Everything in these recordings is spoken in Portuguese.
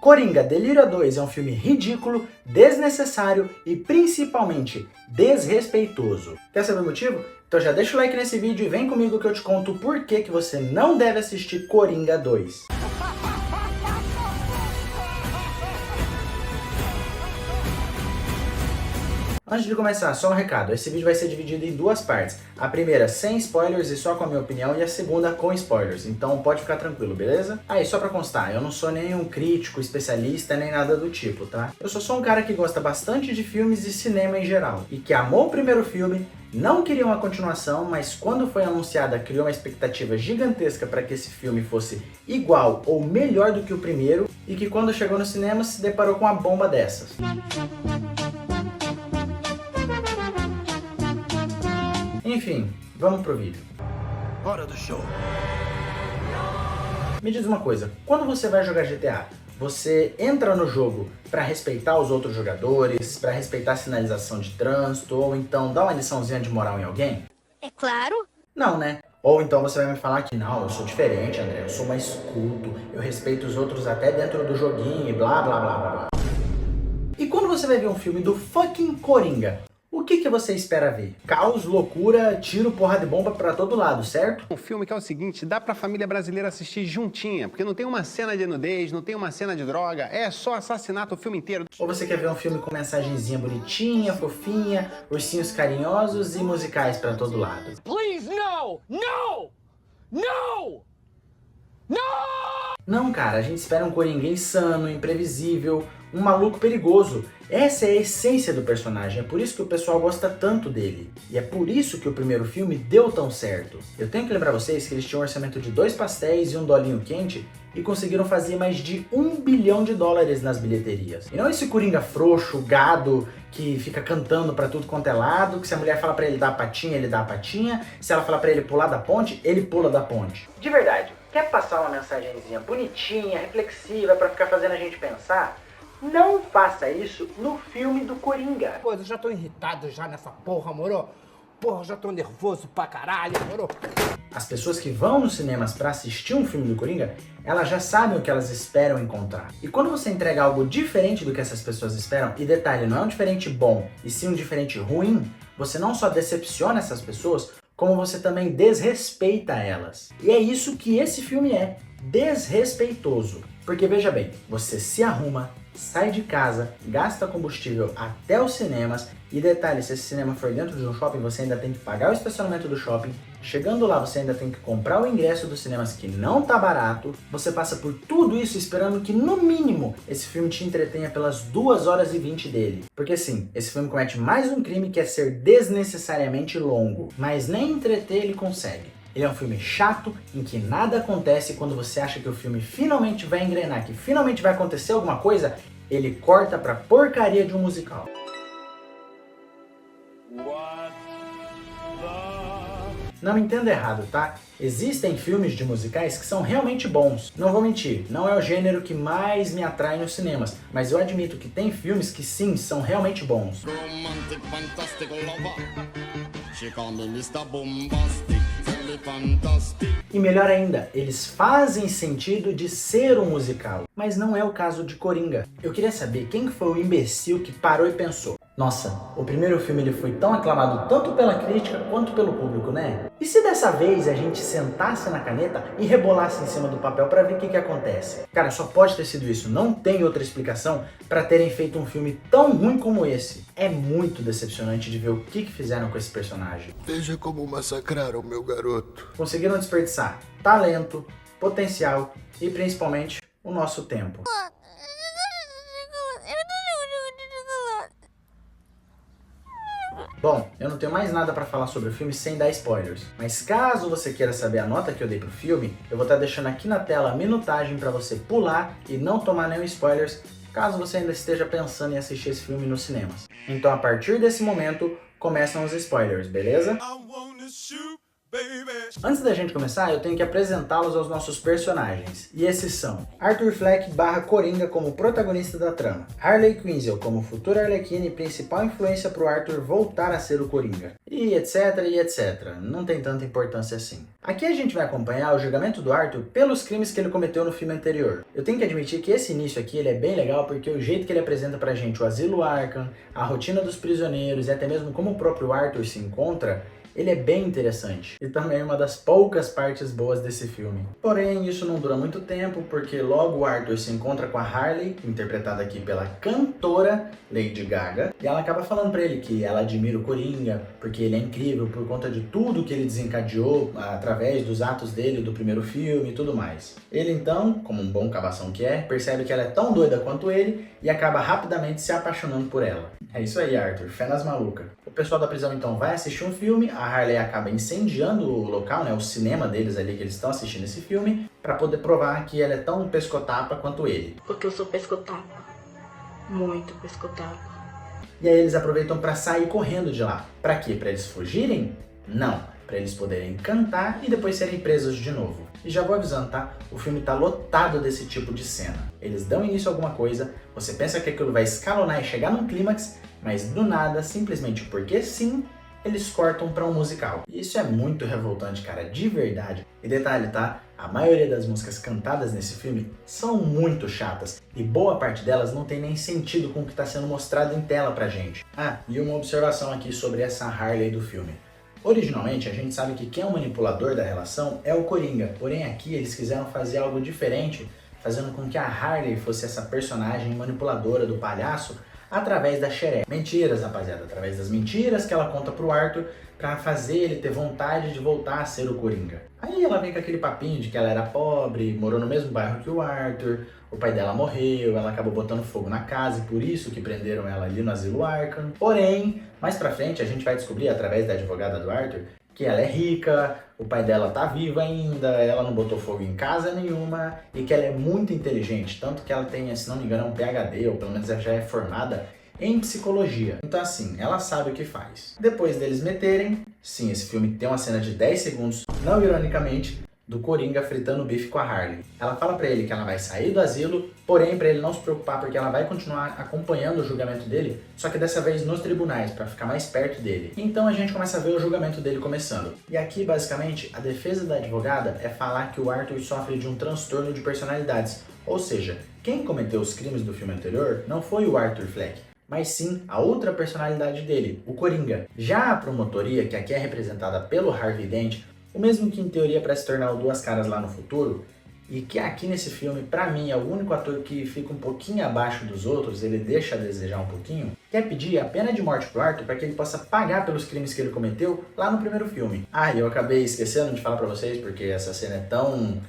Coringa Delírio a 2 é um filme ridículo, desnecessário e principalmente desrespeitoso. Quer saber o motivo? Então já deixa o like nesse vídeo e vem comigo que eu te conto por que você não deve assistir Coringa 2. Antes de começar, só um recado, esse vídeo vai ser dividido em duas partes. A primeira sem spoilers e só com a minha opinião, e a segunda com spoilers, então pode ficar tranquilo, beleza? E só pra constar, eu não sou nenhum crítico, especialista, nem nada do tipo, tá? Eu só sou um cara que gosta bastante de filmes e cinema em geral, e que amou o primeiro filme, não queria uma continuação, mas quando foi anunciada criou uma expectativa gigantesca para que esse filme fosse igual ou melhor do que o primeiro, e que quando chegou no cinema se deparou com uma bomba dessas. Enfim, vamos pro vídeo. Hora do show. Me diz uma coisa, quando você vai jogar GTA, você entra no jogo para respeitar os outros jogadores, para respeitar a sinalização de trânsito, ou então dá uma liçãozinha de moral em alguém? É claro. Não, né? Ou então você vai me falar que não, eu sou diferente, André, eu sou mais culto, eu respeito os outros até dentro do joguinho e blá blá blá blá blá. E quando você vai ver um filme do fucking Coringa, o que você espera ver? Caos, loucura, tiro, porrada de bomba pra todo lado, certo? Um filme que é o seguinte, dá pra família brasileira assistir juntinha, porque não tem uma cena de nudez, não tem uma cena de droga, é só assassinato o filme inteiro. Ou você quer ver um filme com mensagenzinha bonitinha, fofinha, ursinhos carinhosos e musicais pra todo lado? Please, no! No! No! No! Não, cara, a gente espera um Coringa insano, imprevisível, um maluco perigoso. Essa é a essência do personagem, é por isso que o pessoal gosta tanto dele. E é por isso que o primeiro filme deu tão certo. Eu tenho que lembrar vocês que eles tinham um orçamento de 2 pastéis e um dolinho quente e conseguiram fazer mais de $1 bilhão nas bilheterias. E não esse Coringa frouxo, gado, que fica cantando pra tudo quanto é lado, que se a mulher fala pra ele dar a patinha, ele dá a patinha, se ela fala pra ele pular da ponte, ele pula da ponte. De verdade, quer passar uma mensagenzinha bonitinha, reflexiva, pra ficar fazendo a gente pensar? Não faça isso no filme do Coringa. Pô, eu já tô irritado já nessa porra, moro? Porra, eu já tô nervoso pra caralho, moro? As pessoas que vão nos cinemas pra assistir um filme do Coringa, elas já sabem o que elas esperam encontrar. E quando você entrega algo diferente do que essas pessoas esperam, e detalhe, não é um diferente bom, e sim um diferente ruim, você não só decepciona essas pessoas, como você também desrespeita elas. E é isso que esse filme é, desrespeitoso. Porque veja bem, você se arruma, sai de casa, gasta combustível até os cinemas, e detalhe, se esse cinema for dentro de um shopping, você ainda tem que pagar o estacionamento do shopping, chegando lá você ainda tem que comprar o ingresso dos cinemas que não tá barato, você passa por tudo isso esperando que no mínimo esse filme te entretenha pelas 2 horas e 20 dele. Porque sim, esse filme comete mais um crime que é ser desnecessariamente longo, mas nem entreter ele consegue. Ele é um filme chato, em que nada acontece. Quando você acha que o filme finalmente vai engrenar, que finalmente vai acontecer alguma coisa, ele corta pra porcaria de um musical. Não me entenda errado, tá? Existem filmes de musicais que são realmente bons. Não vou mentir, não é o gênero que mais me atrai nos cinemas, mas eu admito que tem filmes que sim, são realmente bons. Romantic, fantastic lover. She call me Mr. Bombastic. Fantastic. E melhor ainda, eles fazem sentido de ser um musical, mas não é o caso de Coringa. Eu queria saber quem foi o imbecil que parou e pensou: nossa, o primeiro filme ele foi tão aclamado tanto pela crítica quanto pelo público, né? E se dessa vez a gente sentasse na caneta e rebolasse em cima do papel pra ver o que acontece? Cara, só pode ter sido isso, não tem outra explicação pra terem feito um filme tão ruim como esse. É muito decepcionante de ver o que fizeram com esse personagem. Veja como massacraram meu garoto. Conseguiram desperdiçar talento, potencial e principalmente o nosso tempo. Bom, eu não tenho mais nada pra falar sobre o filme sem dar spoilers, mas caso você queira saber a nota que eu dei pro filme, eu vou estar deixando aqui na tela a minutagem pra você pular e não tomar nenhum spoilers, caso você ainda esteja pensando em assistir esse filme nos cinemas. Então a partir desse momento, começam os spoilers, beleza? Antes da gente começar, eu tenho que apresentá-los aos nossos personagens. E esses são Arthur Fleck / Coringa como protagonista da trama, Harley Quinzel como futura Arlequina e principal influência para o Arthur voltar a ser o Coringa, e etc, e etc. Não tem tanta importância assim. Aqui a gente vai acompanhar o julgamento do Arthur pelos crimes que ele cometeu no filme anterior. Eu tenho que admitir que esse início aqui ele é bem legal porque o jeito que ele apresenta pra gente o Asilo Arkham, a rotina dos prisioneiros e até mesmo como o próprio Arthur se encontra, ele é bem interessante. E também é uma das poucas partes boas desse filme. Porém, isso não dura muito tempo, porque logo o Arthur se encontra com a Harley, interpretada aqui pela cantora Lady Gaga, e ela acaba falando pra ele que ela admira o Coringa, porque ele é incrível por conta de tudo que ele desencadeou através dos atos dele do primeiro filme e tudo mais. Ele então, como um bom cabação que é, percebe que ela é tão doida quanto ele e acaba rapidamente se apaixonando por ela. É isso aí, Arthur, fé nas malucas. O pessoal da prisão então vai assistir um filme, a Harley acaba incendiando o local, né, o cinema deles ali que eles estão assistindo esse filme, pra poder provar que ela é tão pescotapa quanto ele. Porque eu sou pescotapa. Muito pescotapa. E aí eles aproveitam pra sair correndo de lá. Pra quê? Pra eles fugirem? Não. Pra eles poderem cantar e depois serem presos de novo. E já vou avisando, tá? O filme tá lotado desse tipo de cena. Eles dão início a alguma coisa, você pensa que aquilo vai escalonar e chegar num clímax, mas do nada, simplesmente porque sim, eles cortam pra um musical. E isso é muito revoltante, cara, de verdade. E detalhe, tá? A maioria das músicas cantadas nesse filme são muito chatas, e boa parte delas não tem nem sentido com o que está sendo mostrado em tela pra gente. Ah, e uma observação aqui sobre essa Harley do filme. Originalmente, a gente sabe que quem é o manipulador da relação é o Coringa, porém aqui eles quiseram fazer algo diferente, fazendo com que a Harley fosse essa personagem manipuladora do palhaço através da xereca. Mentiras, rapaziada, através das mentiras que ela conta pro Arthur pra fazer ele ter vontade de voltar a ser o Coringa. Aí ela vem com aquele papinho de que ela era pobre, morou no mesmo bairro que o Arthur, o pai dela morreu, ela acabou botando fogo na casa e por isso que prenderam ela ali no Asilo Arkham. Porém, mais pra frente a gente vai descobrir através da advogada do Arthur que ela é rica, o pai dela tá vivo ainda, ela não botou fogo em casa nenhuma e que ela é muito inteligente, tanto que ela tem, se não me engano, um PhD, ou pelo menos ela já é formada em psicologia. Então assim, ela sabe o que faz. Depois deles meterem, sim, esse filme tem uma cena de 10 segundos, não ironicamente, do Coringa fritando bife com a Harley. Ela fala pra ele que ela vai sair do asilo, porém pra ele não se preocupar porque ela vai continuar acompanhando o julgamento dele, só que dessa vez nos tribunais, pra ficar mais perto dele. Então a gente começa a ver o julgamento dele começando. E aqui, basicamente, a defesa da advogada é falar que o Arthur sofre de um transtorno de personalidades, ou seja, quem cometeu os crimes do filme anterior não foi o Arthur Fleck, mas sim a outra personalidade dele, o Coringa. Já a promotoria, que aqui é representada pelo Harvey Dent, o mesmo que em teoria para se tornar o Duas Caras lá no futuro, e que aqui nesse filme, pra mim, é o único ator que fica um pouquinho abaixo dos outros, ele deixa a desejar um pouquinho, quer pedir a pena de morte pro Arthur para que ele possa pagar pelos crimes que ele cometeu lá no primeiro filme. Ah, e eu acabei esquecendo de falar pra vocês, porque essa cena é tão...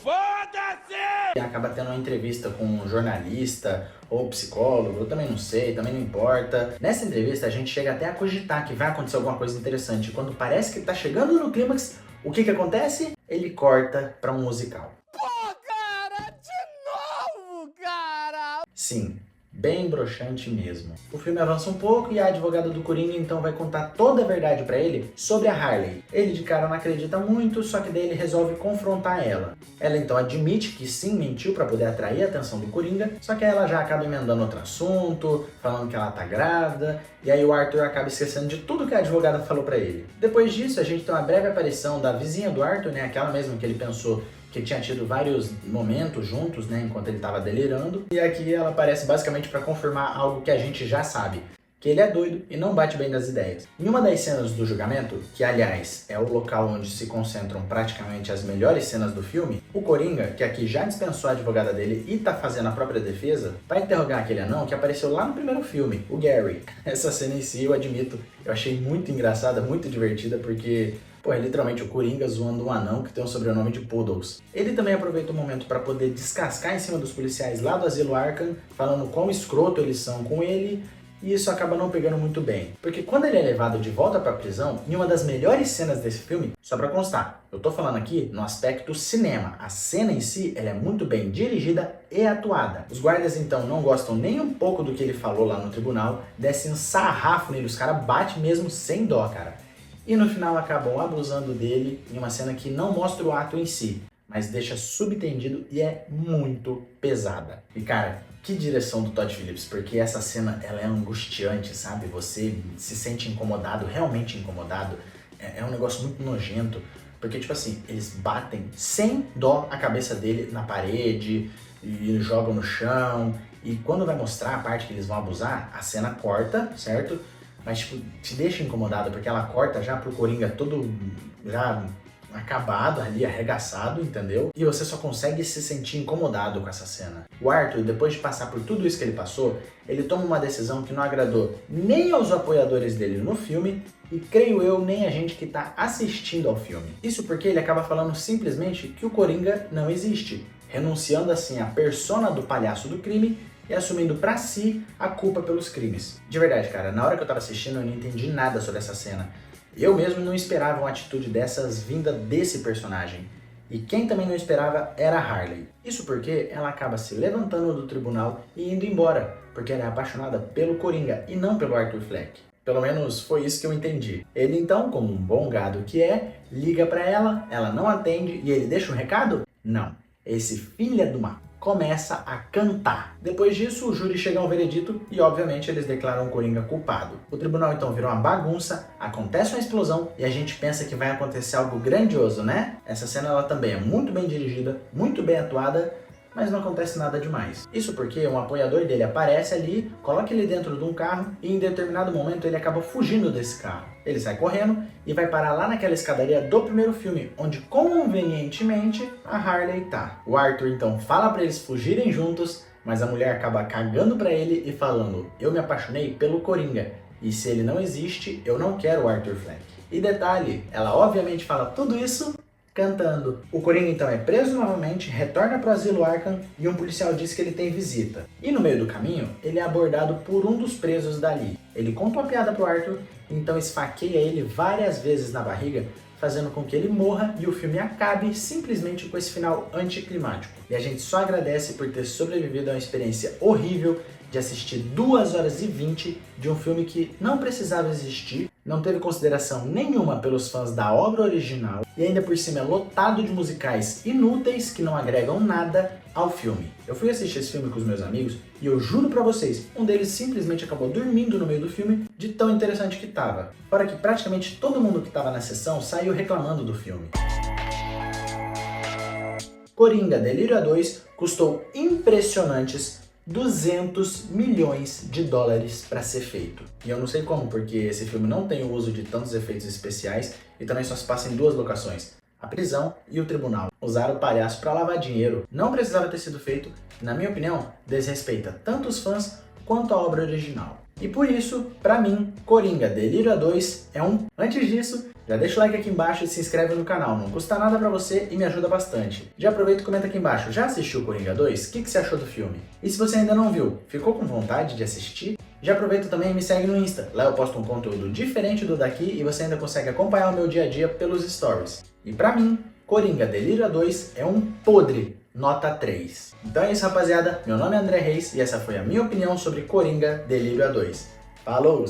Foda-se! Acaba tendo uma entrevista com um jornalista ou psicólogo, eu também não sei, também não importa. Nessa entrevista a gente chega até a cogitar que vai acontecer alguma coisa interessante. Quando parece que tá chegando no clímax, o que acontece? Ele corta pra um musical. Pô, cara, de novo, cara! Sim, bem broxante mesmo. O filme avança um pouco e a advogada do Coringa então vai contar toda a verdade pra ele sobre a Harley. Ele de cara não acredita muito, só que daí ele resolve confrontar ela. Ela então admite que sim, mentiu pra poder atrair a atenção do Coringa, só que ela já acaba emendando outro assunto, falando que ela tá grávida, e aí o Arthur acaba esquecendo de tudo que a advogada falou pra ele. Depois disso, a gente tem uma breve aparição da vizinha do Arthur, né, aquela mesmo que ele pensou que tinha tido vários momentos juntos, né, enquanto ele estava delirando. E aqui ela aparece basicamente para confirmar algo que a gente já sabe, que ele é doido e não bate bem das ideias. Em uma das cenas do julgamento, que aliás é o local onde se concentram praticamente as melhores cenas do filme, o Coringa, que aqui já dispensou a advogada dele e tá fazendo a própria defesa, vai interrogar aquele anão que apareceu lá no primeiro filme, o Gary. Essa cena em si, eu admito, eu achei muito engraçada, muito divertida, porque... pô, é literalmente o Coringa zoando um anão que tem o sobrenome de Poodles. Ele também aproveita o momento para poder descascar em cima dos policiais lá do Asilo Arkham, falando quão escroto eles são com ele, e isso acaba não pegando muito bem. Porque quando ele é levado de volta para a prisão, em uma das melhores cenas desse filme, só para constar, eu tô falando aqui no aspecto cinema, a cena em si ela é muito bem dirigida e atuada. Os guardas então não gostam nem um pouco do que ele falou lá no tribunal, descem um sarrafo nele, os caras batem mesmo sem dó, cara. e no final acabam abusando dele em uma cena que não mostra o ato em si, mas deixa subentendido e é muito pesada. E cara, que direção do Todd Phillips, porque essa cena ela é angustiante, sabe? Você se sente incomodado, realmente incomodado. É um negócio muito nojento, porque tipo assim, eles batem sem dó a cabeça dele na parede e jogam no chão. E quando vai mostrar a parte que eles vão abusar, a cena corta, certo? Mas tipo, te deixa incomodado, porque ela corta já pro Coringa todo já acabado ali, arregaçado, entendeu? E você só consegue se sentir incomodado com essa cena. O Arthur, depois de passar por tudo isso que ele passou, ele toma uma decisão que não agradou nem aos apoiadores dele no filme e, creio eu, nem a gente que tá assistindo ao filme. Isso porque ele acaba falando simplesmente que o Coringa não existe, renunciando assim à persona do palhaço do crime e assumindo pra si a culpa pelos crimes. De verdade, cara, na hora que eu tava assistindo eu não entendi nada sobre essa cena. Eu mesmo não esperava uma atitude dessas vinda desse personagem. E quem também não esperava era a Harley. Isso porque ela acaba se levantando do tribunal e indo embora, porque ela é apaixonada pelo Coringa e não pelo Arthur Fleck. Pelo menos foi isso que eu entendi. Ele então, como um bom gado que é, liga pra ela não atende e ele deixa um recado? Não. Esse filho de uma começa a cantar. Depois disso, o júri chega a um veredito e, obviamente, eles declaram o Coringa culpado. O tribunal, então, virou uma bagunça, acontece uma explosão e a gente pensa que vai acontecer algo grandioso, né? Essa cena, ela também é muito bem dirigida, muito bem atuada, mas não acontece nada demais. Isso porque um apoiador dele aparece ali, coloca ele dentro de um carro e em determinado momento ele acaba fugindo desse carro. Ele sai correndo e vai parar lá naquela escadaria do primeiro filme, onde convenientemente a Harley tá. O Arthur então fala pra eles fugirem juntos, mas a mulher acaba cagando pra ele e falando: eu me apaixonei pelo Coringa, e se ele não existe, eu não quero o Arthur Fleck. E detalhe, ela obviamente fala tudo isso cantando. O Coringa então é preso novamente, retorna para o asilo Arkham e um policial diz que ele tem visita. E no meio do caminho, ele é abordado por um dos presos dali. Ele conta uma piada pro Arthur, então esfaqueia ele várias vezes na barriga, fazendo com que ele morra e o filme acabe simplesmente com esse final anticlimático. E a gente só agradece por ter sobrevivido a uma experiência horrível de assistir 2 horas e 20 de um filme que não precisava existir, não teve consideração nenhuma pelos fãs da obra original e ainda por cima é lotado de musicais inúteis que não agregam nada ao filme. Eu fui assistir esse filme com os meus amigos e eu juro pra vocês, um deles simplesmente acabou dormindo no meio do filme de tão interessante que tava. Fora que praticamente todo mundo que tava na sessão saiu reclamando do filme. Coringa Delírio A2 custou impressionantes 200 milhões de dólares para ser feito. E eu não sei como, porque esse filme não tem o uso de tantos efeitos especiais e também só se passa em 2 locações, a prisão e o tribunal. Usaram o palhaço para lavar dinheiro. Não precisava ter sido feito, e, na minha opinião, desrespeita tanto os fãs quanto a obra original. E por isso, pra mim, Coringa Delírio A2 é um... Antes disso, já deixa o like aqui embaixo e se inscreve no canal, não custa nada pra você e me ajuda bastante. Já aproveita e comenta aqui embaixo, já assistiu Coringa 2? O que você achou do filme? E se você ainda não viu, ficou com vontade de assistir? Já aproveita também e me segue no Insta, lá eu posto um conteúdo diferente do daqui e você ainda consegue acompanhar o meu dia a dia pelos stories. E pra mim, Coringa Delírio A2 é um podre, nota 3. Então é isso, rapaziada, meu nome é André Reis e essa foi a minha opinião sobre Coringa Delírio A2. Falou!